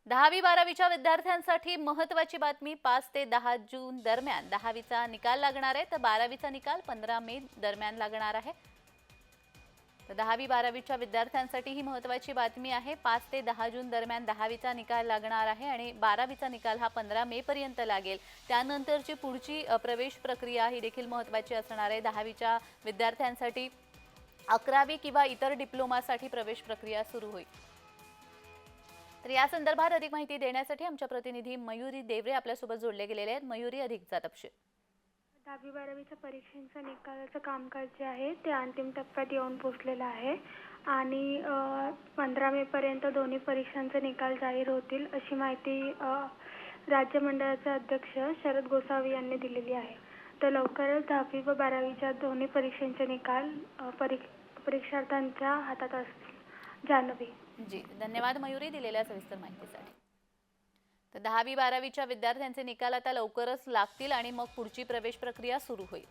10वी-12वीच्या विद्यार्थ्यांसाठी महत्त्वाची बातमी. 5 ते 10 जून दरम्यान 10वीचा निकाल लागणार आहे, तर 12वीचा निकाल 15 मे दरम्यान लागणार आहे. तर 10वी-12वीच्या विद्यार्थ्यांसाठी ही महत्त्वाची बातमी आहे. 5 ते 10 जून दरम्यान 10वीचा निकाल लागणार आहे आणि 12वीचा निकाल हा 15 मे पर्यंत लागेल. त्यानंतरची पुढची प्रवेश प्रक्रिया ही देखील महत्त्वाची असणार आहे. 10वीच्या विद्यार्थ्यांसाठी 11वी किंवा इतर डिप्लोमासाठी प्रवेश प्रक्रिया सुरू होईल. तर या संदर्भात अधिक माहिती देण्यासाठी आमच्या प्रतिनिधी मयुरी देवरे आपल्यासोबत जोडले गेलेले आहेत. मयुरी, अधिकचा तपशील. 10वी-12वीच्या परीक्षांचं निकालाचं कामकाज जे आहे ते अंतिम टप्प्यात येऊन पोहोचलेलं आहे आणि 15 मेपर्यंत दोन्ही परीक्षांचे निकाल जाहीर होतील अशी माहिती राज्य मंडळाचे अध्यक्ष शरद गोसावी यांनी दिलेली आहे. तर लवकरच 10वी व 12वीच्या दोन्ही परीक्षांचे निकाल परीक्षार्थ्यांच्या हातात असतील. जान्हवी. जी, धन्यवाद मयुरी दिलेल्या सविस्तर माहितीसाठी. तर 10वी-12वीच्या विद्यार्थ्यांचे निकाल आता लवकरच लागतील आणि मग पुढची प्रवेश प्रक्रिया सुरू होईल.